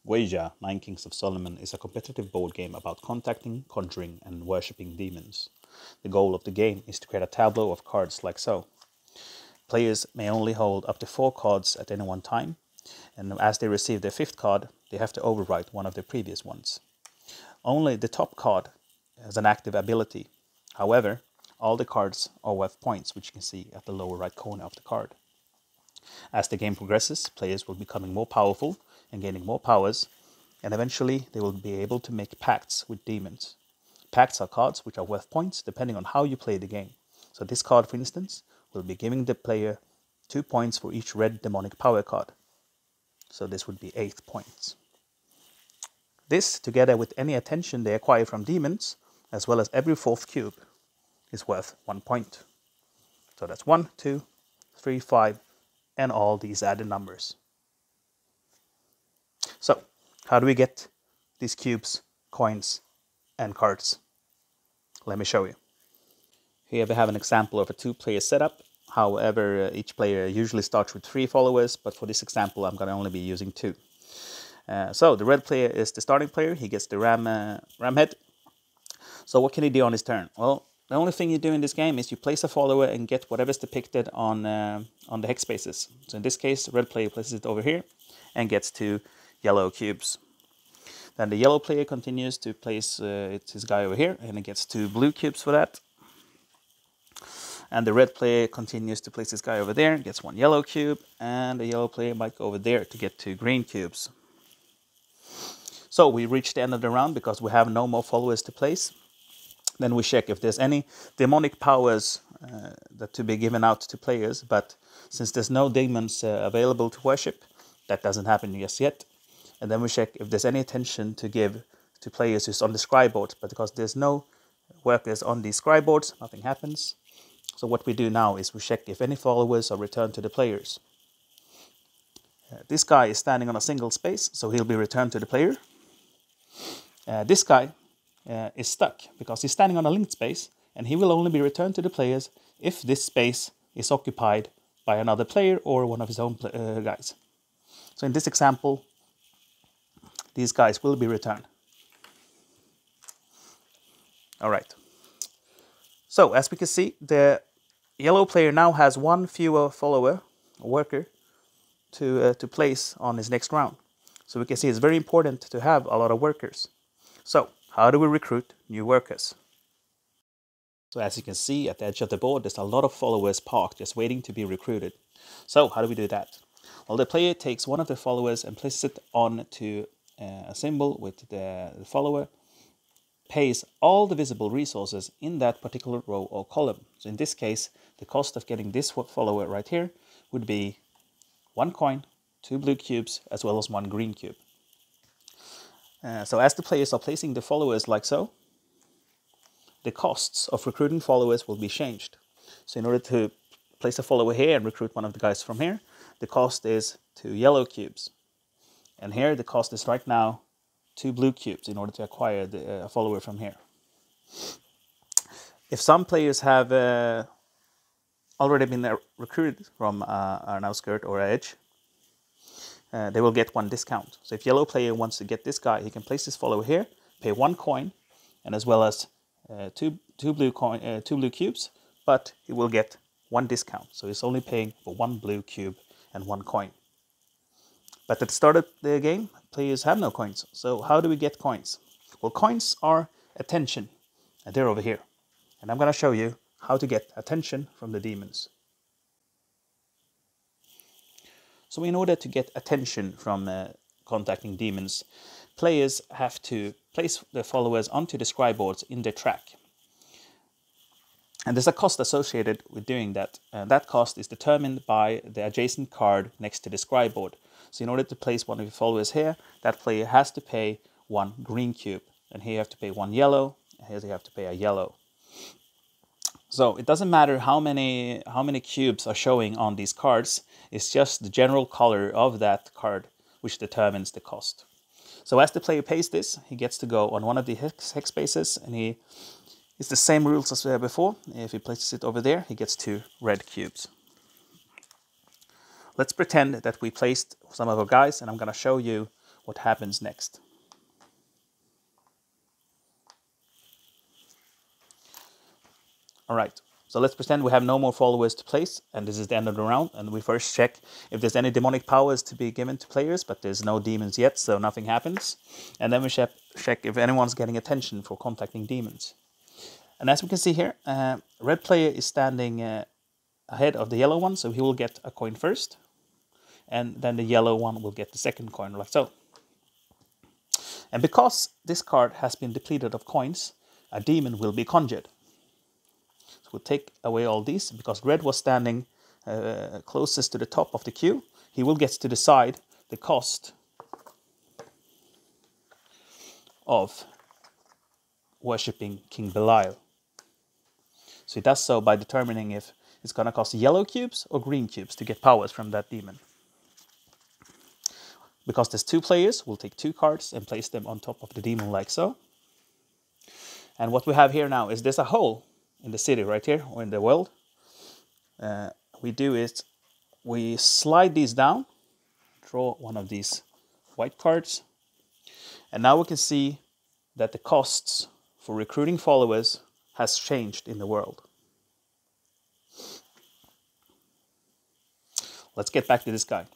Goetia, Nine Kings of Solomon, is a competitive board game about contacting, conjuring, and worshipping demons. The goal of the game is to create a tableau of cards like so. Players may only hold up to 4 cards at any one time, and as they receive their 5th card, they have to overwrite one of their previous ones. Only the top card has an active ability. However, all the cards are worth points, which you can see at the lower right corner of the card. As the game progresses, players will be becoming more powerful and gaining more powers, and eventually they will be able to make pacts with demons. Pacts are cards which are worth points depending on how you play the game. So this card, for instance, will be giving the player 2 points for each red demonic power card. So this would be 8 points. This, together with any attention they acquire from demons, as well as every 4th cube, is worth 1 point. So that's 1, 2, 3, 5, and all these added numbers. So, how do we get these cubes, coins, and cards? Let me show you. Here we have an example of a 2-player setup. However, each player usually starts with 3 followers, but for this example, I'm going to only be using 2. So the red player is the starting player. He gets the ram head. So what can he do on his turn? Well, the only thing you do in this game is you place a follower and get whatever's depicted on the hex spaces. So in this case, the red player places it over here and gets 2 yellow cubes. Then the yellow player continues to place his guy over here, and he gets 2 blue cubes for that. And the red player continues to place his guy over there, gets 1 yellow cube, and the yellow player might go over there to get 2 green cubes. So we reach the end of the round because we have no more followers to place. Then we check if there's any demonic powers that to be given out to players, but since there's no demons available to worship, that doesn't happen just yet. And then we check if there's any attention to give to players who's on the scribe board, but because there's no workers on these scribe boards, nothing happens. So what we do now is we check if any followers are returned to the players. This guy is standing on a single space, so he'll be returned to the player. This guy is stuck because he's standing on a linked space, and he will only be returned to the players if this space is occupied by another player or one of his own guys. So in this example, these guys will be returned. All right. So as we can see, the yellow player now has 1 fewer follower, a worker, to place on his next round. So we can see it's very important to have a lot of workers. So how do we recruit new workers? So as you can see at the edge of the board, there's a lot of followers parked just waiting to be recruited. So how do we do that? Well, the player takes one of the followers and places it on to a symbol with the follower, pays all the visible resources in that particular row or column. So in this case, the cost of getting this follower right here would be 1 coin, 2 blue cubes, as well as 1 green cube. So as the players are placing the followers like so, the costs of recruiting followers will be changed. So in order to place a follower here and recruit one of the guys from here, the cost is 2 yellow cubes. And here the cost is right now 2 blue cubes in order to acquire the follower from here. If some players have already been recruited from an outskirt or edge, they will get 1 discount. So if yellow player wants to get this guy, he can place his follower here, pay 1 coin, and as well as two blue cubes, but he will get 1 discount. So he's only paying for 1 blue cube and 1 coin. But at the start of the game, players have no coins. So how do we get coins? Well, coins are attention, and they're over here. And I'm going to show you how to get attention from the demons. So in order to get attention from contacting demons, players have to place their followers onto the scribe boards in their track. And there's a cost associated with doing that. And that cost is determined by the adjacent card next to the scribe board. So in order to place one of your followers here, that player has to pay 1 green cube. And here you have to pay 1 yellow, and here you have to pay a yellow. So it doesn't matter how many cubes are showing on these cards. It's just the general color of that card which determines the cost. So as the player pays this, he gets to go on one of the hex spaces, and it's the same rules as before. If he places it over there, he gets 2 red cubes. Let's pretend that we placed some of our guys, and I'm going to show you what happens next. All right, so let's pretend we have no more followers to place, and this is the end of the round, and we first check if there's any demonic powers to be given to players, but there's no demons yet, so nothing happens. And then we check if anyone's getting attention for contacting demons. And as we can see here, red player is standing ahead of the yellow one, so he will get a coin first, and then the yellow one will get the second coin, like so. And because this card has been depleted of coins, a demon will be conjured. So we'll take away all these, because red was standing closest to the top of the queue. He will get to decide the cost of worshipping King Belial. So he does so by determining if it's going to cost yellow cubes or green cubes to get powers from that demon. Because there's 2 players, we'll take 2 cards and place them on top of the demon like so. And what we have here now is there's a hole in the city right here, or in the world. We do is we slide these down, draw one of these white cards, and now we can see that the costs for recruiting followers has changed in the world. Let's get back to this guy.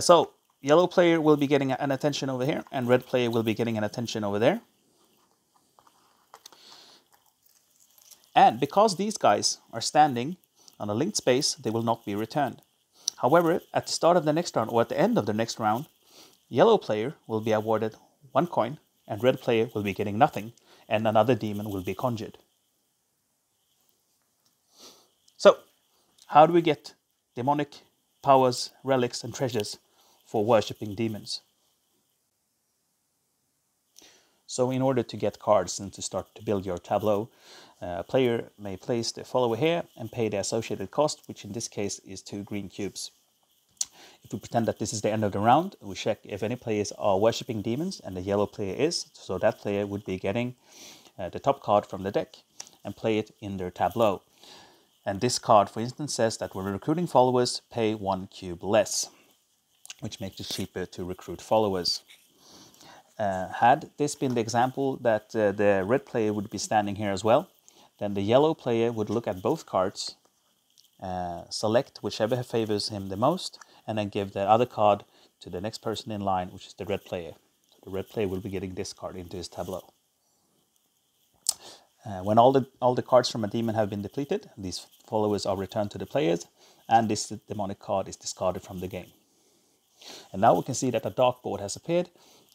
So yellow player will be getting an attention over here, and red player will be getting an attention over there. And because these guys are standing on a linked space, they will not be returned. However, at the start of the next round, or at the end of the next round, yellow player will be awarded 1 coin, and red player will be getting nothing, and another demon will be conjured. So, how do we get demonic powers, relics, and treasures for worshipping demons? So in order to get cards and to start to build your tableau, a player may place the follower here and pay the associated cost, which in this case is 2 green cubes. If we pretend that this is the end of the round, we check if any players are worshipping demons, and the yellow player is, so that player would be getting the top card from the deck and play it in their tableau. And this card, for instance, says that we're recruiting followers, pay 1 cube less, which makes it cheaper to recruit followers. Had this been the example that the red player would be standing here as well, then the yellow player would look at both cards, select whichever favors him the most, and then give the other card to the next person in line, which is the red player. So the red player will be getting this card into his tableau. When all the cards from a demon have been depleted, these followers are returned to the players, and this demonic card is discarded from the game. And now we can see that a dark board has appeared,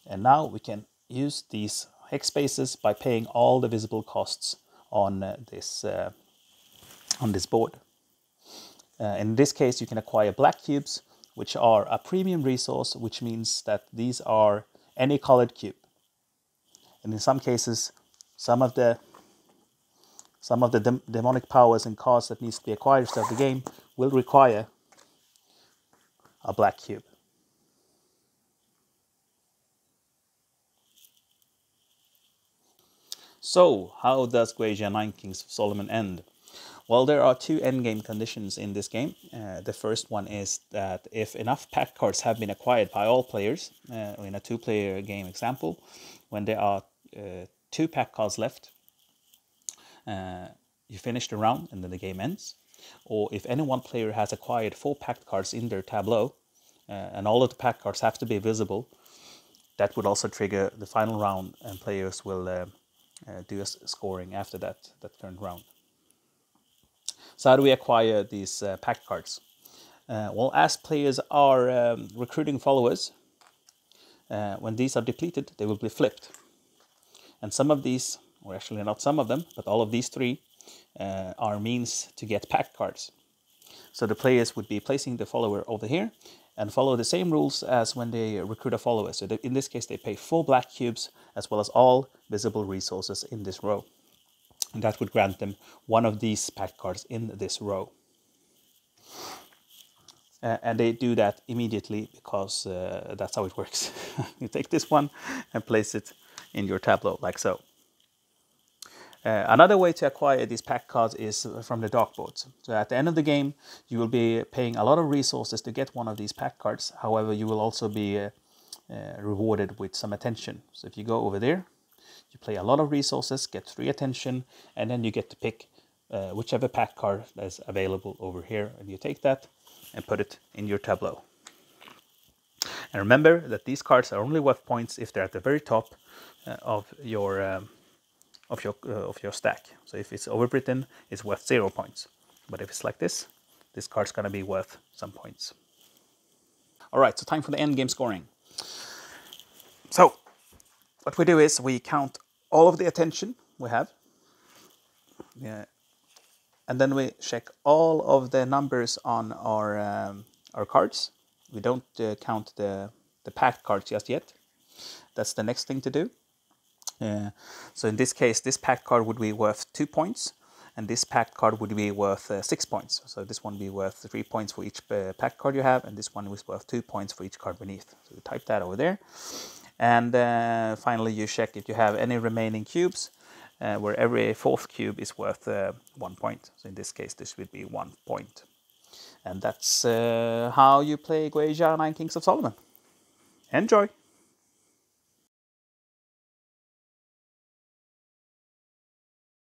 and now we can use these hex spaces by paying all the visible costs on this board. In this case, you can acquire black cubes, which are a premium resource, which means that these are any colored cube. And in some cases, some of the demonic powers and cards that needs to be acquired throughout the game will require a black cube. So, how does Goetia 9 Kings of Solomon end? Well, there are 2 endgame conditions in this game. The first one is that if enough pact cards have been acquired by all players, in a 2-player game example, when there are 2 pact cards left, you finish the round and then the game ends. Or if any one player has acquired 4 pact cards in their tableau, and all of the pact cards have to be visible, that would also trigger the final round, and players will do a scoring after that current round. So how do we acquire these pact cards? Well, as players are recruiting followers, when these are depleted, they will be flipped. And some of these, or actually not some of them, but all of these 3 are means to get pact cards. So the players would be placing the follower over here and follow the same rules as when they recruit a follower. So in this case, they pay 4 black cubes as well as all visible resources in this row. And that would grant them one of these pact cards in this row. And they do that immediately because that's how it works. You take this one and place it in your tableau like so. Another way to acquire these pact cards is from the dark boards. So at the end of the game, you will be paying a lot of resources to get one of these pact cards. However, you will also be rewarded with some attention. So if you go over there, you play a lot of resources, get 3 attention, and then you get to pick whichever pack card that is available over here, and you take that and put it in your tableau. And remember that these cards are only worth points if they're at the very top of your stack. So if it's overwritten, it's worth 0 points. But if it's like this card's gonna be worth some points. All right, so time for the endgame scoring. So what we do is we count all of the attention we have. Yeah. And then we check all of the numbers on our cards. We don't count the packed cards just yet. That's the next thing to do. So in this case, this packed card would be worth 2 points, and this packed card would be worth 6 points. So this one would be worth 3 points for each packed card you have, and this one was worth 2 points for each card beneath. So you type that over there. And finally, you check if you have any remaining cubes, where every 4th cube is worth 1 point. So in this case, this would be 1 point. And that's how you play Goetia 9 Kings of Solomon. Enjoy!